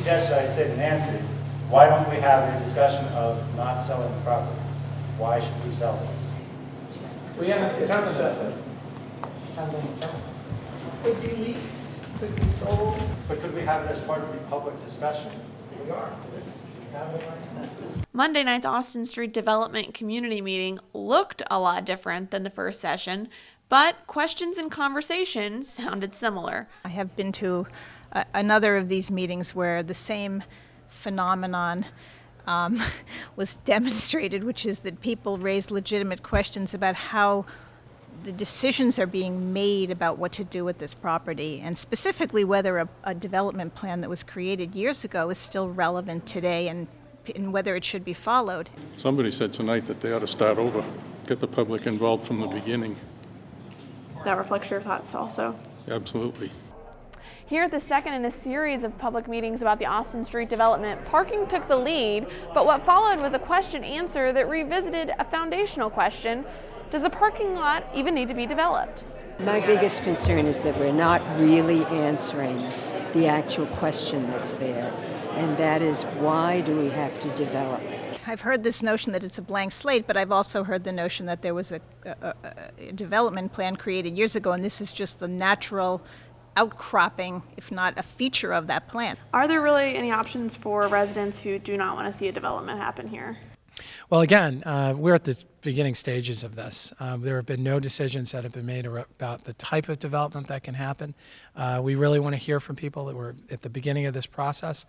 suggested, I say to Nancy, why don't we have a discussion of not selling the property? Why should we sell this? We haven't determined that. Could be leased, could be sold. But could we have it as part of the public discussion? We are. Have it right now. Monday night's Austin Street Development Community Meeting looked a lot different than the first session, but questions and conversations sounded similar. I have been to another of these meetings where the same phenomenon was demonstrated, which is that people raise legitimate questions about how the decisions are being made about what to do with this property, and specifically whether a development plan that was created years ago is still relevant today and whether it should be followed. Somebody said tonight that they ought to start over, get the public involved from the beginning. That reflects your thoughts also. Absolutely. Here at the second in a series of public meetings about the Austin Street development, parking took the lead, but what followed was a question answer that revisited a foundational question: does a parking lot even need to be developed? My biggest concern is that we're not really answering the actual question that's there, and that is, why do we have to develop? I've heard this notion that it's a blank slate, but I've also heard the notion that there was a development plan created years ago, and this is just the natural outcropping, if not a feature of that plan. Are there really any options for residents who do not want to see a development happen here? Well, again, we're at the beginning stages of this. There have been no decisions that have been made about the type of development that can happen. We really want to hear from people that were at the beginning of this process.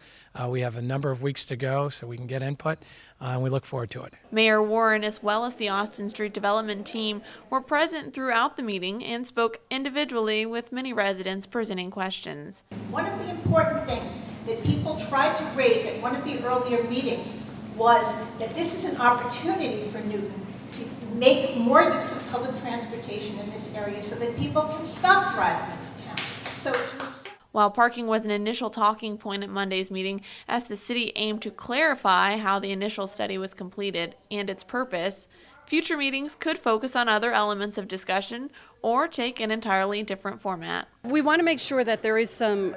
We have a number of weeks to go so we can get input, and we look forward to it. Mayor Warren, as well as the Austin Street development team, were present throughout the meeting and spoke individually with many residents presenting questions. One of the important things that people tried to raise at one of the earlier meetings was that this is an opportunity for Newton to make more use of public transportation in this area so that people can stop driving into town. So while parking was an initial talking point at Monday's meeting, as the city aimed to clarify how the initial study was completed and its purpose, future meetings could focus on other elements of discussion or take an entirely different format. We want to make sure that there is some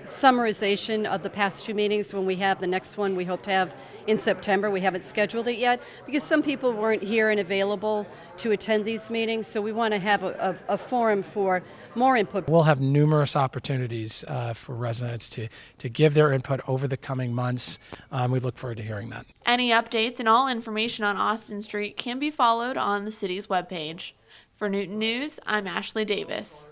summarization of the past two meetings when we have the next one we hope to have in September. We haven't scheduled it yet because some people weren't here and available to attend these meetings, so we want to have a forum for more input. We'll have numerous opportunities for residents to give their input over the coming months. We look forward to hearing that. Any updates and all information on Austin Street can be followed on the city's webpage. For Newton News, I'm Ashley Davis.